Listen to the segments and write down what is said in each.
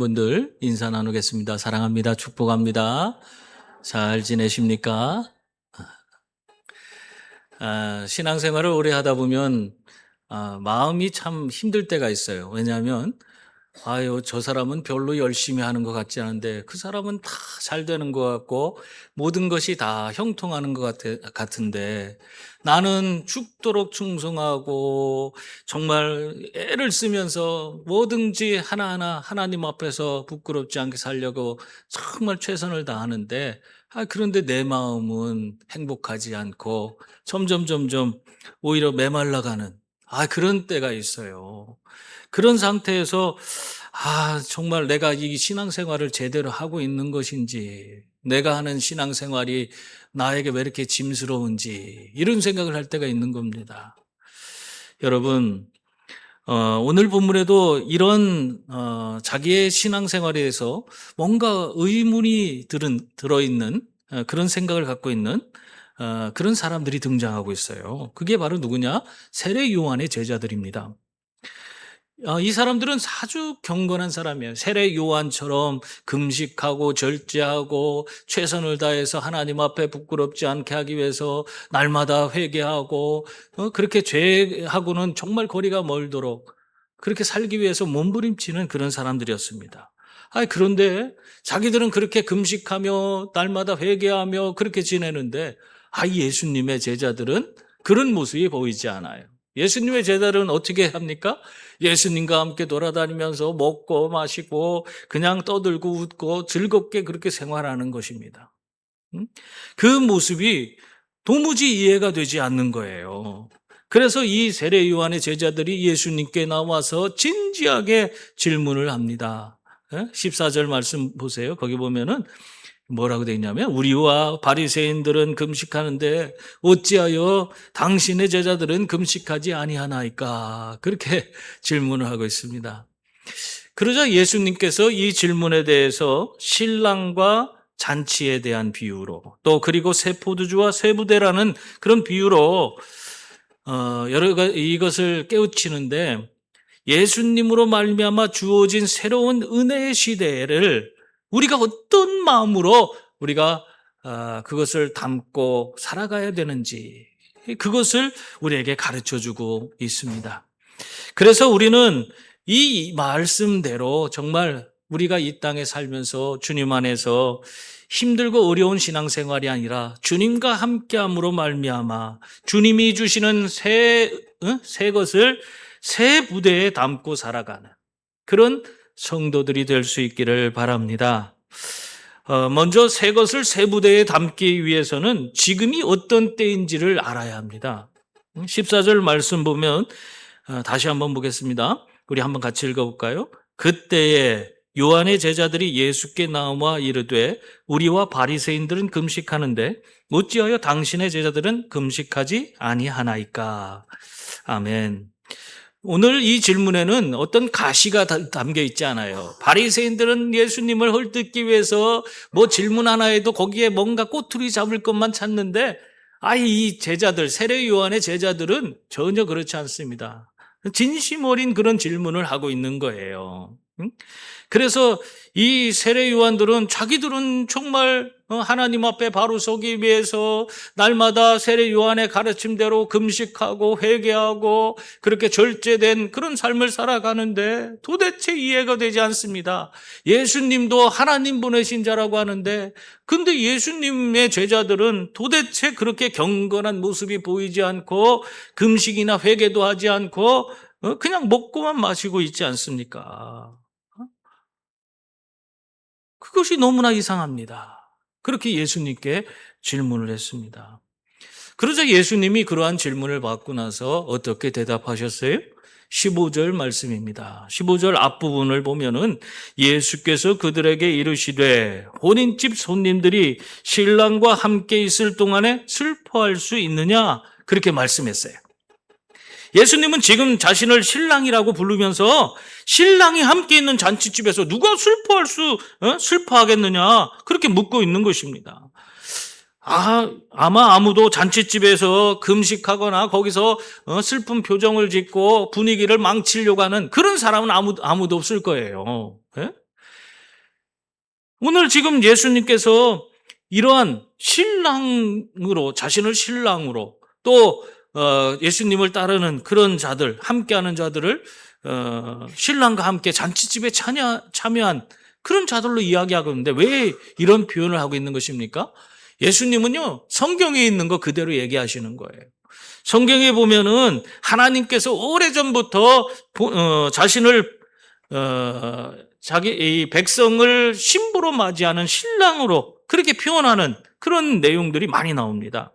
분들 인사 나누겠습니다. 사랑합니다. 축복합니다. 잘 지내십니까? 신앙생활을 오래 하다 보면 마음이 참 힘들 때가 있어요. 왜냐하면 아유, 저 사람은 별로 열심히 하는 것 같지 않은데 그 사람은 다 잘 되는 것 같고 모든 것이 다 형통하는 것 같은데 나는 죽도록 충성하고 정말 애를 쓰면서 뭐든지 하나하나 하나님 앞에서 부끄럽지 않게 살려고 정말 최선을 다하는데 그런데 내 마음은 행복하지 않고 점점 오히려 메말라가는 그런 때가 있어요. 그런 상태에서 정말 내가 이 신앙생활을 제대로 하고 있는 것인지, 내가 하는 신앙생활이 나에게 왜 이렇게 짐스러운지, 이런 생각을 할 때가 있는 겁니다. 여러분, 오늘 본문에도 이런 자기의 신앙생활에 대해서 뭔가 의문이 들어있는 그런 생각을 갖고 있는 그런 사람들이 등장하고 있어요. 그게 바로 누구냐? 세례 요한의 제자들입니다. 이 사람들은 아주 경건한 사람이에요. 세례 요한처럼 금식하고 절제하고 최선을 다해서 하나님 앞에 부끄럽지 않게 하기 위해서 날마다 회개하고 그렇게 죄하고는 정말 거리가 멀도록 그렇게 살기 위해서 몸부림치는 그런 사람들이었습니다. 그런데 자기들은 그렇게 금식하며 날마다 회개하며 그렇게 지내는데 예수님의 제자들은 그런 모습이 보이지 않아요. 예수님의 제자들은 어떻게 합니까? 예수님과 함께 돌아다니면서 먹고 마시고 그냥 떠들고 웃고 즐겁게 그렇게 생활하는 것입니다. 그 모습이 도무지 이해가 되지 않는 거예요. 그래서 이 세례 요한의 제자들이 예수님께 나와서 진지하게 질문을 합니다. 14절 말씀 보세요. 거기 보면은 뭐라고 되어 있냐면 우리와 바리새인들은 금식하는데 어찌하여 당신의 제자들은 금식하지 아니하나이까? 그렇게 질문을 하고 있습니다. 그러자 예수님께서 이 질문에 대해서 신랑과 잔치에 대한 비유로 또 그리고 새 포도주와 새 부대라는 그런 비유로 여러 가지 이것을 깨우치는데 예수님으로 말미암아 주어진 새로운 은혜의 시대를 우리가 어떤 마음으로 우리가 그것을 담고 살아가야 되는지 그것을 우리에게 가르쳐주고 있습니다. 그래서 우리는 이 말씀대로 정말 우리가 이 땅에 살면서 주님 안에서 힘들고 어려운 신앙생활이 아니라 주님과 함께함으로 말미암아 주님이 주시는 새 것을 새 부대에 담고 살아가는 그런 성도들이 될 수 있기를 바랍니다. 먼저 새 것을 새 부대에 담기 위해서는 지금이 어떤 때인지를 알아야 합니다. 14절 말씀 보면 다시 한번 보겠습니다. 우리 한번 같이 읽어볼까요? 그때에 요한의 제자들이 예수께 나와 이르되 우리와 바리새인들은 금식하는데 어찌하여 당신의 제자들은 금식하지 아니하나이까? 아멘. 오늘 이 질문에는 어떤 가시가 담겨 있지 않아요. 바리새인들은 예수님을 헐뜯기 위해서 뭐 질문 하나에도 거기에 뭔가 꼬투리 잡을 것만 찾는데 이 제자들, 세례 요한의 제자들은 전혀 그렇지 않습니다. 진심 어린 그런 질문을 하고 있는 거예요. 그래서 이 세례 요한들은 자기들은 정말 하나님 앞에 바로 서기 위해서 날마다 세례 요한의 가르침대로 금식하고 회개하고 그렇게 절제된 그런 삶을 살아가는데 도대체 이해가 되지 않습니다. 예수님도 하나님 보내신 자라고 하는데 근데 예수님의 제자들은 도대체 그렇게 경건한 모습이 보이지 않고 금식이나 회개도 하지 않고 그냥 먹고만 마시고 있지 않습니까? 그것이 너무나 이상합니다. 그렇게 예수님께 질문을 했습니다. 그러자 예수님이 그러한 질문을 받고 나서 어떻게 대답하셨어요? 15절 말씀입니다. 15절 앞부분을 보면은 예수께서 그들에게 이르시되 혼인집 손님들이 신랑과 함께 있을 동안에 슬퍼할 수 있느냐? 그렇게 말씀했어요. 예수님은 지금 자신을 신랑이라고 부르면서 신랑이 함께 있는 잔치집에서 누가 슬퍼하겠느냐 그렇게 묻고 있는 것입니다. 아마 아무도 잔치집에서 금식하거나 거기서 슬픈 표정을 짓고 분위기를 망치려고 하는 그런 사람은 아무도 없을 거예요. 예? 오늘 지금 예수님께서 이러한 신랑으로, 자신을 신랑으로, 또 예수님을 따르는 그런 자들, 함께하는 자들을 신랑과 함께 잔치집에 참여한 그런 자들로 이야기하고 있는데 왜 이런 표현을 하고 있는 것입니까? 예수님은요, 성경에 있는 거 그대로 얘기하시는 거예요. 성경에 보면은 하나님께서 오래전부터 자신을 자기 이 백성을 신부로 맞이하는 신랑으로 그렇게 표현하는 그런 내용들이 많이 나옵니다.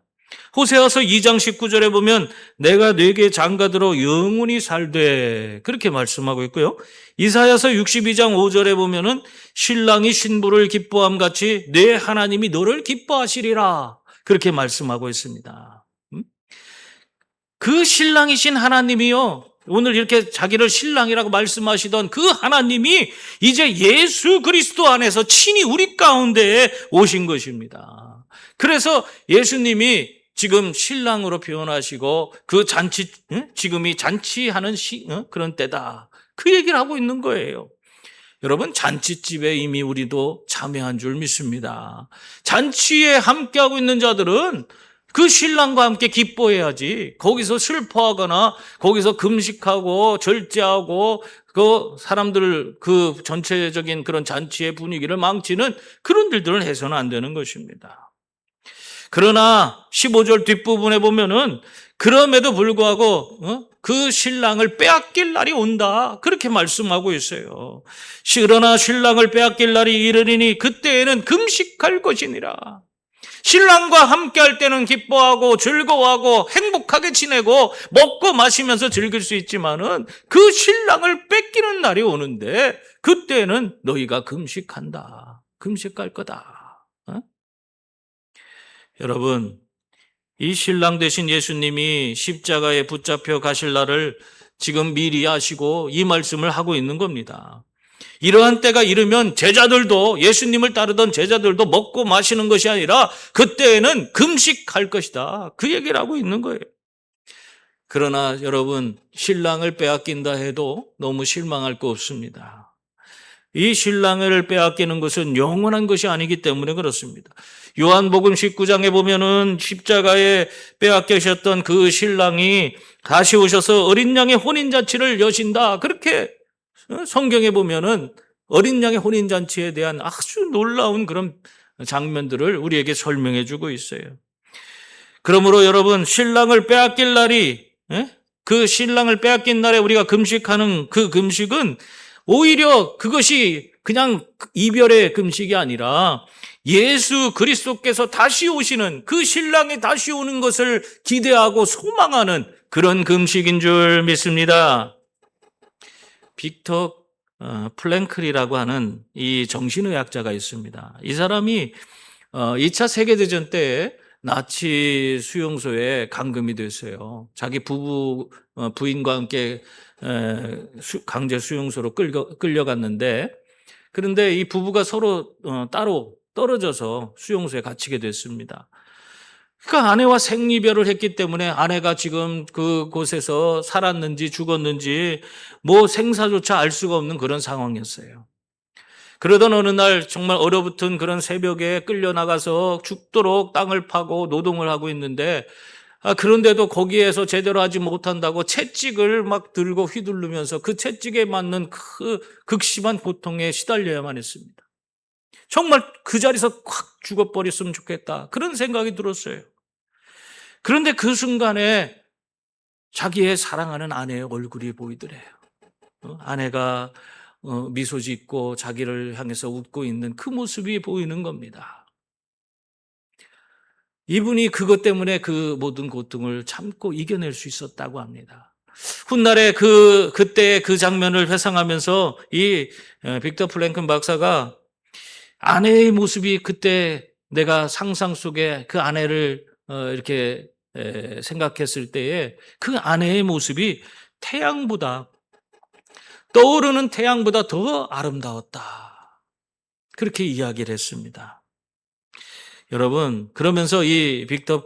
호세아서 2장 19절에 보면 내가 네게 장가들어 영원히 살되 그렇게 말씀하고 있고요. 이사야서 62장 5절에 보면은 신랑이 신부를 기뻐함 같이 내 하나님이 너를 기뻐하시리라 그렇게 말씀하고 있습니다. 그 신랑이신 하나님이요, 오늘 이렇게 자기를 신랑이라고 말씀하시던 그 하나님이 이제 예수 그리스도 안에서 친히 우리 가운데에 오신 것입니다. 그래서 예수님이 지금 신랑으로 표현하시고 그 잔치, 지금이 잔치하는 그런 때다, 그 얘기를 하고 있는 거예요. 여러분, 잔치집에 이미 우리도 참여한 줄 믿습니다. 잔치에 함께하고 있는 자들은 그 신랑과 함께 기뻐해야지, 거기서 슬퍼하거나 거기서 금식하고 절제하고 그 사람들 그 전체적인 그런 잔치의 분위기를 망치는 그런 일들을 해서는 안 되는 것입니다. 그러나 15절 뒷부분에 보면은 그럼에도 불구하고 그 신랑을 빼앗길 날이 온다 그렇게 말씀하고 있어요. 그러나 신랑을 빼앗길 날이 이르리니 그때에는 금식할 것이니라. 신랑과 함께할 때는 기뻐하고 즐거워하고 행복하게 지내고 먹고 마시면서 즐길 수 있지만은 그 신랑을 뺏기는 날이 오는데 그때는 너희가 금식한다. 금식할 거다. 여러분, 이 신랑 되신 예수님이 십자가에 붙잡혀 가실 날을 지금 미리 아시고 이 말씀을 하고 있는 겁니다. 이러한 때가 이르면 제자들도, 예수님을 따르던 제자들도 먹고 마시는 것이 아니라 그때에는 금식할 것이다, 그 얘기를 하고 있는 거예요. 그러나 여러분, 신랑을 빼앗긴다 해도 너무 실망할 거 없습니다. 이 신랑을 빼앗기는 것은 영원한 것이 아니기 때문에 그렇습니다. 요한복음 19장에 보면은 십자가에 빼앗기셨던 그 신랑이 다시 오셔서 어린 양의 혼인잔치를 여신다, 그렇게 성경에 보면은 어린 양의 혼인잔치에 대한 아주 놀라운 그런 장면들을 우리에게 설명해 주고 있어요. 그러므로 여러분, 신랑을 빼앗길 날이, 그 신랑을 빼앗긴 날에 우리가 금식하는 그 금식은 오히려 그것이 그냥 이별의 금식이 아니라 예수 그리스도께서 다시 오시는, 그 신랑이 다시 오는 것을 기대하고 소망하는 그런 금식인 줄 믿습니다. 빅터 플랭클이라고 하는 이 정신의학자가 있습니다. 이 사람이 2차 세계대전 때 나치 수용소에 감금이 됐어요. 자기 부인과 함께 강제 수용소로 끌려갔는데, 그런데 이 부부가 서로 따로 떨어져서 수용소에 갇히게 됐습니다. 그러니까 아내와 생이별을 했기 때문에 아내가 지금 그곳에서 살았는지 죽었는지 뭐 생사조차 알 수가 없는 그런 상황이었어요. 그러던 어느 날 정말 얼어붙은 그런 새벽에 끌려나가서 죽도록 땅을 파고 노동을 하고 있는데, 그런데도 거기에서 제대로 하지 못한다고 채찍을 막 들고 휘두르면서 그 채찍에 맞는 그 극심한 고통에 시달려야만 했습니다. 정말 그 자리에서 확 죽어버렸으면 좋겠다, 그런 생각이 들었어요. 그런데 그 순간에 자기의 사랑하는 아내의 얼굴이 보이더래요. 아내가 미소 짓고 자기를 향해서 웃고 있는 그 모습이 보이는 겁니다. 이분이 그것 때문에 그 모든 고통을 참고 이겨낼 수 있었다고 합니다. 훗날에 그때 그 장면을 회상하면서 이 빅터 플랭큰 박사가 아내의 모습이, 그때 내가 상상 속에 그 아내를 이렇게 생각했을 때에 그 아내의 모습이 떠오르는 태양보다 더 아름다웠다, 그렇게 이야기를 했습니다. 여러분, 그러면서 이 빅터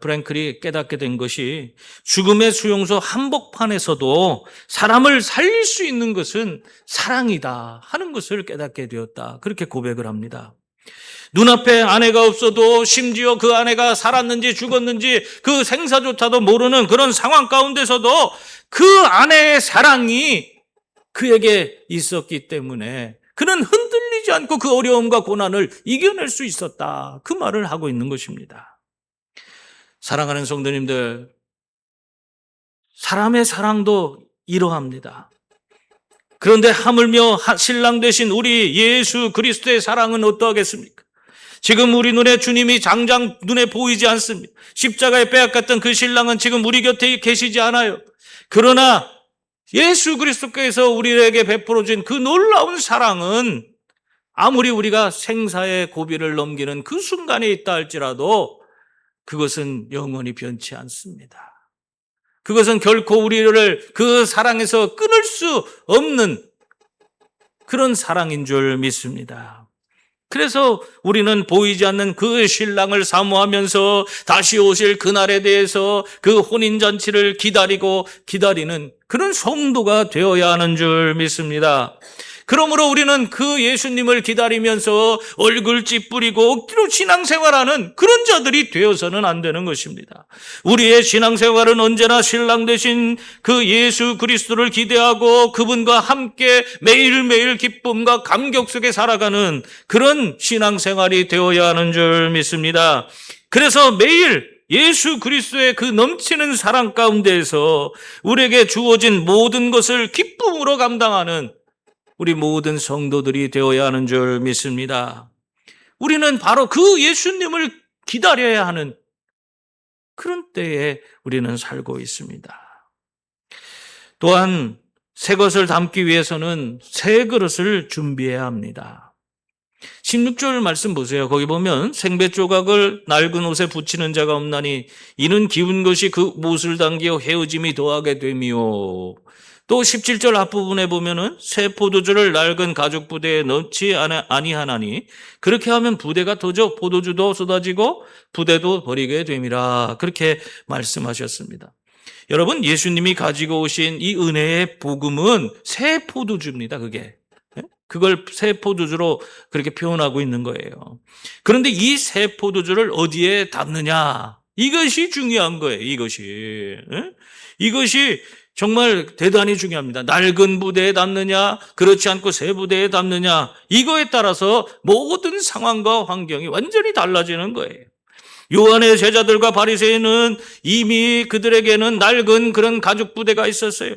프랭클이 깨닫게 된 것이 죽음의 수용소 한복판에서도 사람을 살릴 수 있는 것은 사랑이다 하는 것을 깨닫게 되었다. 그렇게 고백을 합니다. 눈앞에 아내가 없어도 심지어 그 아내가 살았는지 죽었는지 그 생사조차도 모르는 그런 상황 가운데서도 그 아내의 사랑이 그에게 있었기 때문에 그는 흔들리지 않고 그 어려움과 고난을 이겨낼 수 있었다. 그 말을 하고 있는 것입니다. 사랑하는 성도님들, 사람의 사랑도 이러합니다. 그런데 하물며 신랑 되신 우리 예수 그리스도의 사랑은 어떠하겠습니까? 지금 우리 눈에 주님이 당장 눈에 보이지 않습니다. 십자가에 빼앗겼던 그 신랑은 지금 우리 곁에 계시지 않아요. 그러나 예수 그리스도께서 우리에게 베풀어 준 그 놀라운 사랑은 아무리 우리가 생사의 고비를 넘기는 그 순간에 있다 할지라도 그것은 영원히 변치 않습니다. 그것은 결코 우리를 그 사랑에서 끊을 수 없는 그런 사랑인 줄 믿습니다. 그래서 우리는 보이지 않는 그 신랑을 사모하면서 다시 오실 그날에 대해서 그 혼인잔치를 기다리는 그런 성도가 되어야 하는 줄 믿습니다. 그러므로 우리는 그 예수님을 기다리면서 얼굴 찌푸리고 억지로 신앙생활하는 그런 자들이 되어서는 안 되는 것입니다. 우리의 신앙생활은 언제나 신랑 되신 그 예수 그리스도를 기대하고 그분과 함께 매일매일 기쁨과 감격 속에 살아가는 그런 신앙생활이 되어야 하는 줄 믿습니다. 그래서 매일 예수 그리스도의 그 넘치는 사랑 가운데에서 우리에게 주어진 모든 것을 기쁨으로 감당하는 우리 모든 성도들이 되어야 하는 줄 믿습니다. 우리는 바로 그 예수님을 기다려야 하는 그런 때에 우리는 살고 있습니다. 또한 새 것을 담기 위해서는 새 그릇을 준비해야 합니다. 16절 말씀 보세요. 거기 보면 생배 조각을 낡은 옷에 붙이는 자가 없나니 이는 기운 것이 그 못을 당겨 헤어짐이 더하게 되미요. 또 17절 앞부분에 보면은 새 포도주를 낡은 가죽 부대에 넣지 아니하나니 그렇게 하면 부대가 터져 포도주도 쏟아지고 부대도 버리게 됨이라. 그렇게 말씀하셨습니다. 여러분, 예수님이 가지고 오신 이 은혜의 복음은 새 포도주입니다. 그걸 새 포도주로 그렇게 표현하고 있는 거예요. 그런데 이 새 포도주를 어디에 담느냐? 이것이 중요한 거예요. 이것이 정말 대단히 중요합니다. 낡은 부대에 담느냐, 그렇지 않고 새 부대에 담느냐, 이거에 따라서 모든 상황과 환경이 완전히 달라지는 거예요. 요한의 제자들과 바리새인은 이미 그들에게는 낡은 그런 가죽 부대가 있었어요.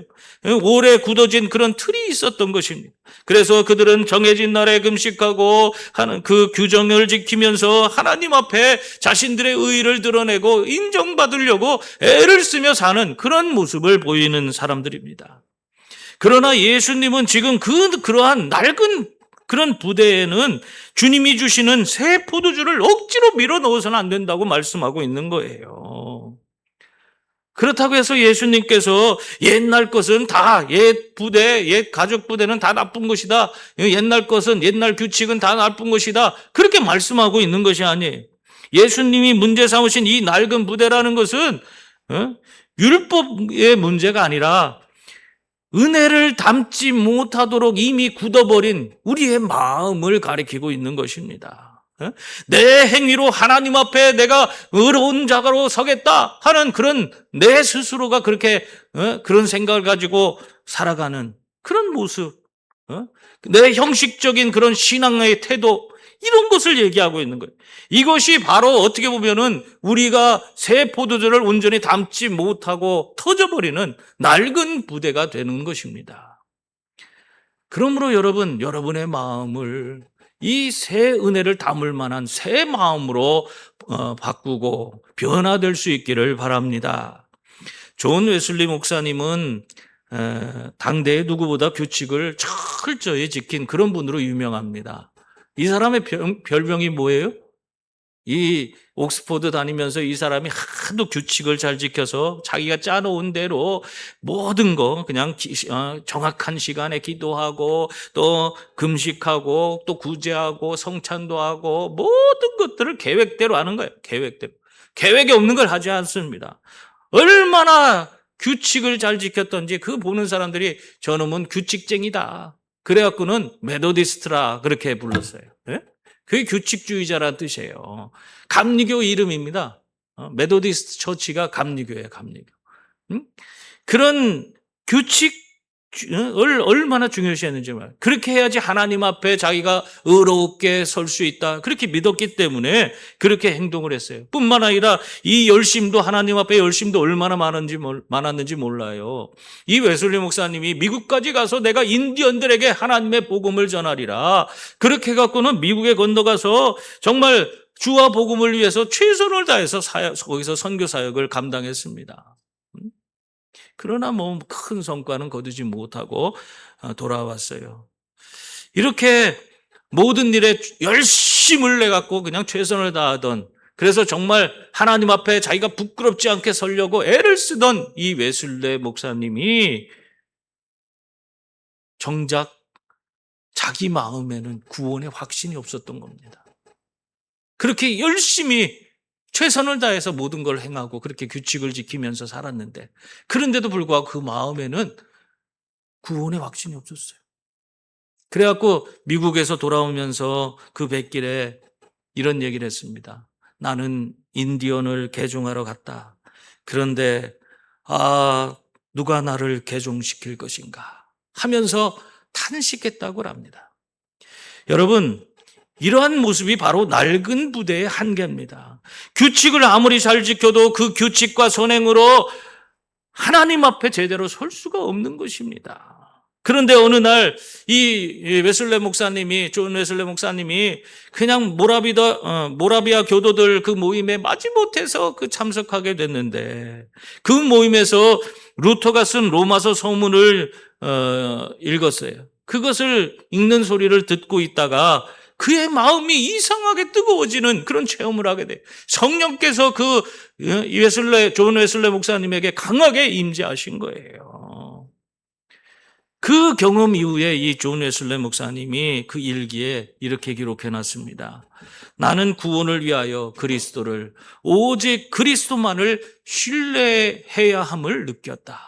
오래 굳어진 그런 틀이 있었던 것입니다. 그래서 그들은 정해진 날에 금식하고 하는 그 규정을 지키면서 하나님 앞에 자신들의 의의를 드러내고 인정받으려고 애를 쓰며 사는 그런 모습을 보이는 사람들입니다. 그러나 예수님은 지금 그러한 낡은 그런 부대에는 주님이 주시는 새 포도주를 억지로 밀어 넣어서는 안 된다고 말씀하고 있는 거예요. 그렇다고 해서 예수님께서 옛날 것은 다 옛 가족 부대는 다 나쁜 것이다. 옛날 것은 옛날 규칙은 다 나쁜 것이다. 그렇게 말씀하고 있는 것이 아니에요. 예수님이 문제 삼으신 이 낡은 부대라는 것은 율법의 문제가 아니라 은혜를 담지 못하도록 이미 굳어버린 우리의 마음을 가리키고 있는 것입니다. 내 행위로 하나님 앞에 내가 의로운 자가로 서겠다 하는 그런 내 스스로가 그렇게 그런 생각을 가지고 살아가는 그런 모습, 내 형식적인 그런 신앙의 태도, 이런 것을 얘기하고 있는 거예요. 이것이 바로 어떻게 보면은 우리가 새 포도주를 온전히 담지 못하고 터져버리는 낡은 부대가 되는 것입니다. 그러므로 여러분의 마음을 이 새 은혜를 담을 만한 새 마음으로 바꾸고 변화될 수 있기를 바랍니다. 존 웨슬리 목사님은 당대의 누구보다 규칙을 철저히 지킨 그런 분으로 유명합니다. 이 사람의 별명이 뭐예요? 이 옥스퍼드 다니면서 이 사람이 하도 규칙을 잘 지켜서 자기가 짜놓은 대로 모든 거 그냥 정확한 시간에 기도하고 또 금식하고 또 구제하고 성찬도 하고 모든 것들을 계획대로 하는 거예요. 계획대로. 계획이 없는 걸 하지 않습니다. 얼마나 규칙을 잘 지켰던지 그 보는 사람들이 저놈은 규칙쟁이다. 그래갖고는 메도디스트라 그렇게 불렀어요. 예? 그게 규칙주의자라는 뜻이에요. 감리교 이름입니다. 메도디스트 처치가 감리교예요. 감리교. 응? 그런 규칙을 얼마나 중요시했는지 말이에요. 그렇게 해야지 하나님 앞에 자기가 의롭게 설 수 있다. 그렇게 믿었기 때문에 그렇게 행동을 했어요. 뿐만 아니라 이 열심도 하나님 앞에 열심도 얼마나 많았는지 몰라요. 이 웨슬리 목사님이 미국까지 가서 내가 인디언들에게 하나님의 복음을 전하리라. 그렇게 해갖고는 미국에 건너가서 정말 주와 복음을 위해서 최선을 다해서 거기서 선교 사역을 감당했습니다. 그러나 뭐 큰 성과는 거두지 못하고 돌아왔어요. 이렇게 모든 일에 열심을 내갖고 그냥 최선을 다하던, 그래서 정말 하나님 앞에 자기가 부끄럽지 않게 서려고 애를 쓰던 이 웨슬레 목사님이 정작 자기 마음에는 구원의 확신이 없었던 겁니다. 그렇게 열심히 최선을 다해서 모든 걸 행하고 그렇게 규칙을 지키면서 살았는데, 그런데도 불구하고 그 마음에는 구원의 확신이 없었어요. 그래갖고 미국에서 돌아오면서 그 뱃길에 이런 얘기를 했습니다. 나는 인디언을 개종하러 갔다. 그런데 누가 나를 개종시킬 것인가 하면서 탄식했다고 합니다. 여러분, 이러한 모습이 바로 낡은 부대의 한계입니다. 규칙을 아무리 잘 지켜도 그 규칙과 선행으로 하나님 앞에 제대로 설 수가 없는 것입니다. 그런데 어느 날 이 웨슬레 목사님이, 존 웨슬레 목사님이 그냥 모라비아 교도들 그 모임에 마지못해서 참석하게 됐는데, 그 모임에서 루터가 쓴 로마서 서문을 읽었어요. 그것을 읽는 소리를 듣고 있다가 그의 마음이 이상하게 뜨거워지는 그런 체험을 하게 돼요. 성령께서 존 웨슬레 목사님에게 강하게 임재하신 거예요. 그 경험 이후에 이 존 웨슬레 목사님이 그 일기에 이렇게 기록해놨습니다. 나는 구원을 위하여 그리스도를, 오직 그리스도만을 신뢰해야 함을 느꼈다.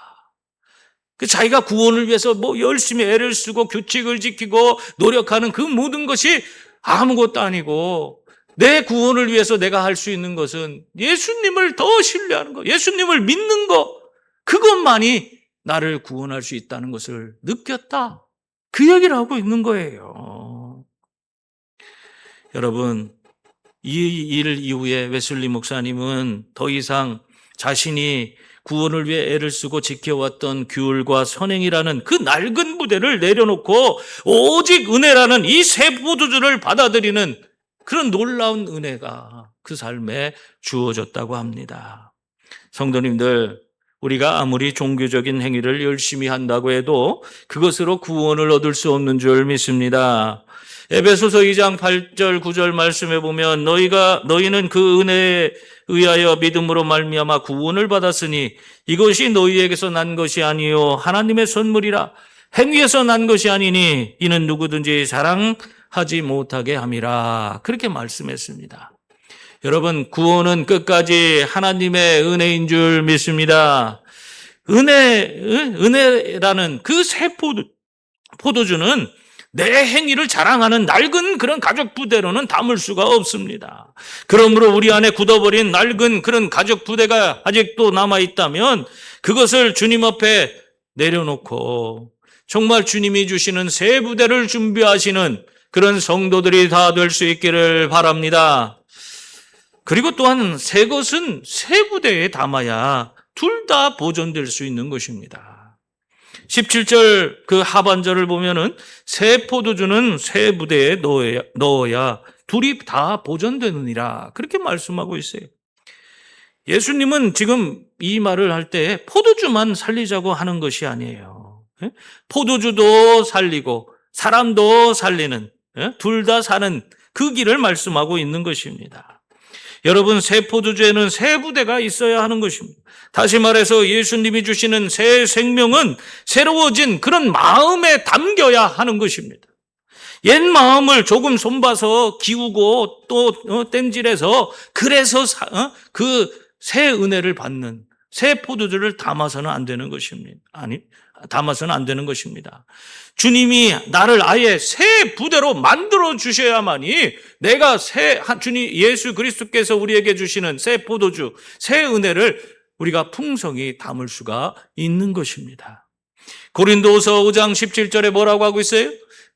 자기가 구원을 위해서 열심히 애를 쓰고 규칙을 지키고 노력하는 그 모든 것이 아무것도 아니고, 내 구원을 위해서 내가 할 수 있는 것은 예수님을 더 신뢰하는 것, 예수님을 믿는 것, 그것만이 나를 구원할 수 있다는 것을 느꼈다. 그 얘기를 하고 있는 거예요. 여러분, 이 일 이후에 웨슬리 목사님은 더 이상 자신이 구원을 위해 애를 쓰고 지켜왔던 규율과 선행이라는 그 낡은 부대를 내려놓고 오직 은혜라는 이 새 포도주를 받아들이는 그런 놀라운 은혜가 그 삶에 주어졌다고 합니다. 성도님들, 우리가 아무리 종교적인 행위를 열심히 한다고 해도 그것으로 구원을 얻을 수 없는 줄 믿습니다. 에베소서 2장 8절 9절 말씀에 보면 너희는 그 은혜에 의하여 믿음으로 말미암아 구원을 받았으니 이것이 너희에게서 난 것이 아니요 하나님의 선물이라. 행위에서 난 것이 아니니 이는 누구든지 자랑하지 못하게 함이라. 그렇게 말씀했습니다. 여러분, 구원은 끝까지 하나님의 은혜인 줄 믿습니다. 은혜라는 그 새 포도주는 내 행위를 자랑하는 낡은 그런 가족 부대로는 담을 수가 없습니다. 그러므로 우리 안에 굳어버린 낡은 그런 가족 부대가 아직도 남아있다면 그것을 주님 앞에 내려놓고 정말 주님이 주시는 새 부대를 준비하시는 그런 성도들이 다 될 수 있기를 바랍니다. 그리고 또한 새 것은 새 부대에 담아야 둘 다 보존될 수 있는 것입니다. 17절 그 하반절을 보면은 새 포도주는 새 부대에 넣어야 둘이 다 보존되느니라. 그렇게 말씀하고 있어요. 예수님은 지금 이 말을 할 때 포도주만 살리자고 하는 것이 아니에요. 포도주도 살리고 사람도 살리는, 둘 다 사는 그 길을 말씀하고 있는 것입니다. 여러분, 새 포도주에는 새 부대가 있어야 하는 것입니다. 다시 말해서 예수님이 주시는 새 생명은 새로워진 그런 마음에 담겨야 하는 것입니다. 옛 마음을 조금 손봐서 기우고 또 땜질해서 그래서 그 새 은혜를 받는 새 포도주를 담아서는 안 되는 것입니다. 담아서는 안 되는 것입니다. 주님이 나를 아예 새 부대로 만들어 주셔야만이 내가 주님 예수 그리스도께서 우리에게 주시는 새 포도주, 새 은혜를 우리가 풍성히 담을 수가 있는 것입니다. 고린도서 5장 17절에 뭐라고 하고 있어요?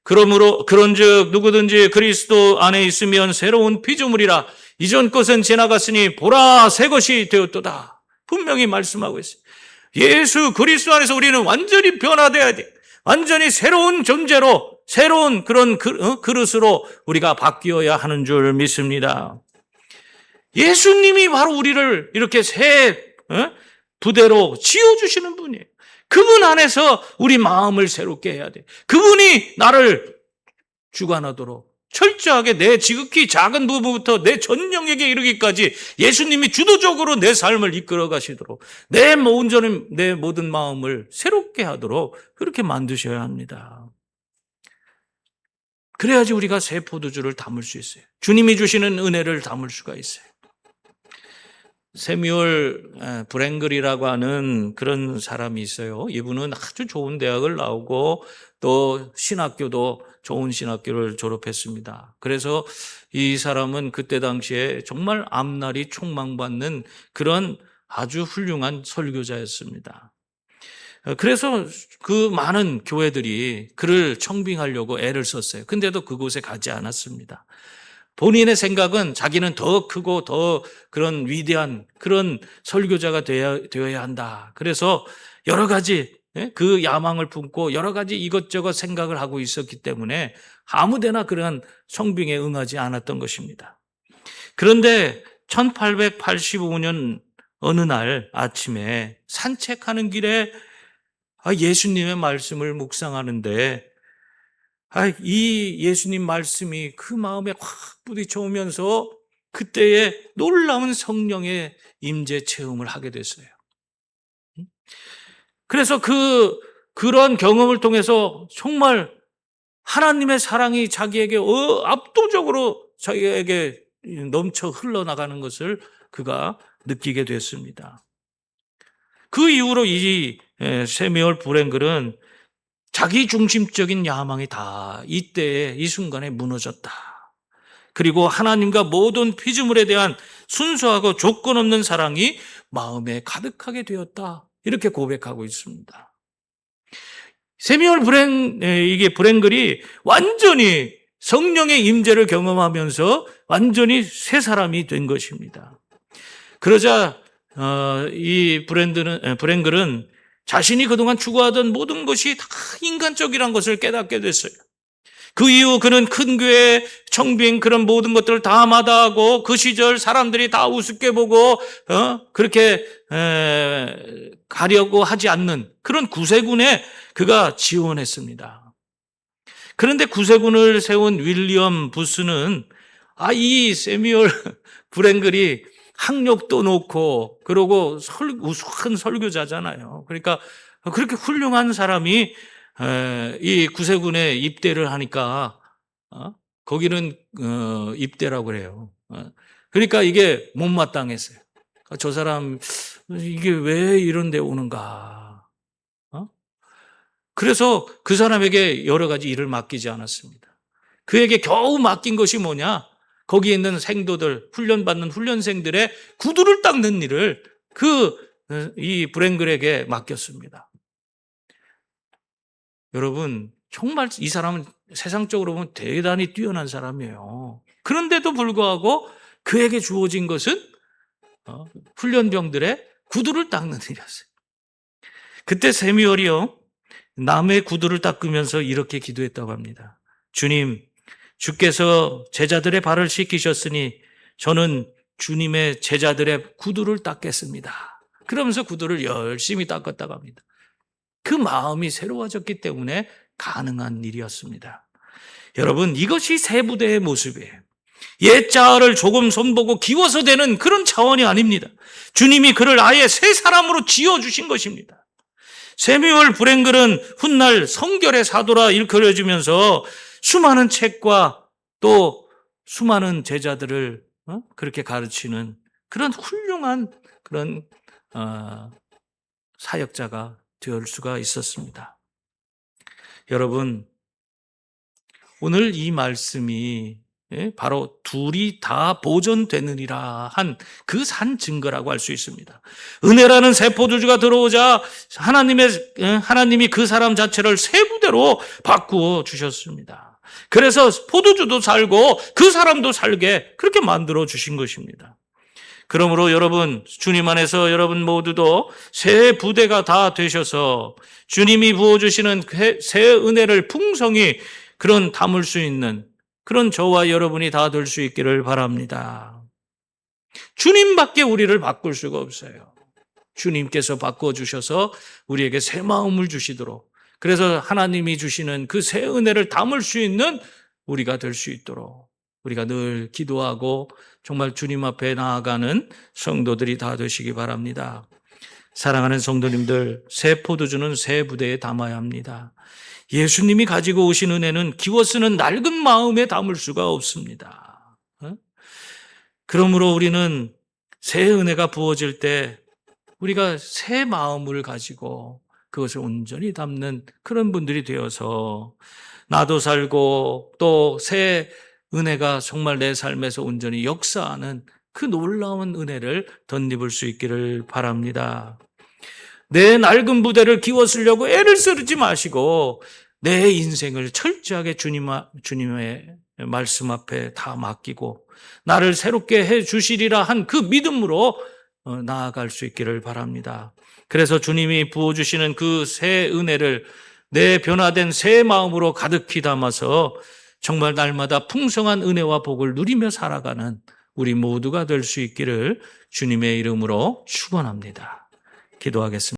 그런즉 누구든지 그리스도 안에 있으면 새로운 피조물이라 이전 것은 지나갔으니 보라 새 것이 되었도다. 분명히 말씀하고 있어요. 예수 그리스도 안에서 우리는 완전히 변화되어야 돼. 완전히 새로운 존재로, 새로운 그런 그릇으로 우리가 바뀌어야 하는 줄 믿습니다. 예수님이 바로 우리를 이렇게 새 부대로 지어주시는 분이에요. 그분 안에서 우리 마음을 새롭게 해야 돼. 그분이 나를 주관하도록 철저하게 내 지극히 작은 부분부터 내 전 영역에 이르기까지 예수님이 주도적으로 내 삶을 이끌어 가시도록 내 모든 마음을 새롭게 하도록 그렇게 만드셔야 합니다. 그래야지 우리가 새 포도주를 담을 수 있어요. 주님이 주시는 은혜를 담을 수가 있어요. 세뮤얼 브랭글이라고 하는 그런 사람이 있어요. 이분은 아주 좋은 대학을 나오고 또 신학교도 좋은 신학교를 졸업했습니다. 그래서 이 사람은 그때 당시에 정말 앞날이 촉망받는 그런 아주 훌륭한 설교자였습니다. 그래서 그 많은 교회들이 그를 청빙하려고 애를 썼어요. 근데도 그곳에 가지 않았습니다. 본인의 생각은 자기는 더 크고 더 그런 위대한 그런 설교자가 되어야 한다. 그래서 여러 가지 그 야망을 품고 여러 가지 이것저것 생각을 하고 있었기 때문에 아무데나 그런 청빙에 응하지 않았던 것입니다. 그런데 1885년 어느 날 아침에 산책하는 길에 예수님의 말씀을 묵상하는데 이 예수님 말씀이 그 마음에 확 부딪혀오면서 그때에 놀라운 성령의 임재 체험을 하게 됐어요. 그래서 그런 경험을 통해서 정말 하나님의 사랑이 자기에게 압도적으로 자기에게 넘쳐 흘러나가는 것을 그가 느끼게 됐습니다. 그 이후로 이 세뮤얼 브랭글은 자기 중심적인 야망이 다 이때에 이 순간에 무너졌다. 그리고 하나님과 모든 피조물에 대한 순수하고 조건 없는 사랑이 마음에 가득하게 되었다. 이렇게 고백하고 있습니다. 세뮤얼 브랭글이 완전히 성령의 임재를 경험하면서 완전히 새 사람이 된 것입니다. 그러자 이 브랭글은 자신이 그동안 추구하던 모든 것이 다 인간적이란 것을 깨닫게 됐어요. 그 이후 그는 큰 교회, 청빙 그런 모든 것들을 다 마다하고 그 시절 사람들이 다 우습게 보고 그렇게 가려고 하지 않는 그런 구세군에 그가 지원했습니다. 그런데 구세군을 세운 윌리엄 부스는 이 세뮤얼 브랭글이 학력도 높고 그러고 우수한 설교자잖아요. 그러니까 그렇게 훌륭한 사람이 이 구세군에 입대를 하니까 거기는 입대라고 그래요. 그러니까 이게 못마땅했어요. 저 사람 이게 왜 이런 데 오는가. 그래서 그 사람에게 여러 가지 일을 맡기지 않았습니다. 그에게 겨우 맡긴 것이 뭐냐? 거기에 있는 생도들, 훈련받는 훈련생들의 구두를 닦는 일을 이 브랭글에게 맡겼습니다. 여러분, 정말 이 사람은 세상적으로 보면 대단히 뛰어난 사람이에요. 그런데도 불구하고 그에게 주어진 것은 훈련병들의 구두를 닦는 일이었어요. 그때 세뮤얼이요, 남의 구두를 닦으면서 이렇게 기도했다고 합니다. 주님, 주께서 제자들의 발을 씻기셨으니 저는 주님의 제자들의 구두를 닦겠습니다. 그러면서 구두를 열심히 닦았다고 합니다. 그 마음이 새로워졌기 때문에 가능한 일이었습니다. 여러분, 이것이 새 부대의 모습이에요. 옛 자아를 조금 손보고 기워서 되는 그런 차원이 아닙니다. 주님이 그를 아예 새 사람으로 지어주신 것입니다. 세뮤얼 브랭글은 훗날 성결의 사도라 일컬어지면서 수많은 책과 또 수많은 제자들을 그렇게 가르치는 그런 훌륭한 그런 사역자가 될 수가 있었습니다. 여러분, 오늘 이 말씀이 바로 둘이 다 보존되느니라 한 그 산 증거라고 할 수 있습니다. 은혜라는 새 포도주가 들어오자 하나님이 그 사람 자체를 새 부대로 바꾸어 주셨습니다. 그래서 포도주도 살고 그 사람도 살게 그렇게 만들어 주신 것입니다. 그러므로 여러분, 주님 안에서 여러분 모두도 새 부대가 다 되셔서 주님이 부어주시는 새 은혜를 풍성히 그런 담을 수 있는 그런 저와 여러분이 다 될 수 있기를 바랍니다. 주님밖에 우리를 바꿀 수가 없어요. 주님께서 바꿔주셔서 우리에게 새 마음을 주시도록, 그래서 하나님이 주시는 그 새 은혜를 담을 수 있는 우리가 될 수 있도록 우리가 늘 기도하고 정말 주님 앞에 나아가는 성도들이 다 되시기 바랍니다. 사랑하는 성도님들, 새 포도주는 새 부대에 담아야 합니다. 예수님이 가지고 오신 은혜는 기워 쓰는 낡은 마음에 담을 수가 없습니다. 그러므로 우리는 새 은혜가 부어질 때 우리가 새 마음을 가지고 그것을 온전히 담는 그런 분들이 되어서 나도 살고 또 새 은혜가 정말 내 삶에서 온전히 역사하는 그 놀라운 은혜를 덧입을 수 있기를 바랍니다. 내 낡은 부대를 기워 쓰려고 애를 쓰지 마시고 내 인생을 철저하게 주님의 말씀 앞에 다 맡기고 나를 새롭게 해 주시리라 한 그 믿음으로 나아갈 수 있기를 바랍니다. 그래서 주님이 부어주시는 그 새 은혜를 내 변화된 새 마음으로 가득히 담아서 정말 날마다 풍성한 은혜와 복을 누리며 살아가는 우리 모두가 될 수 있기를 주님의 이름으로 축원합니다. 기도하겠습니다.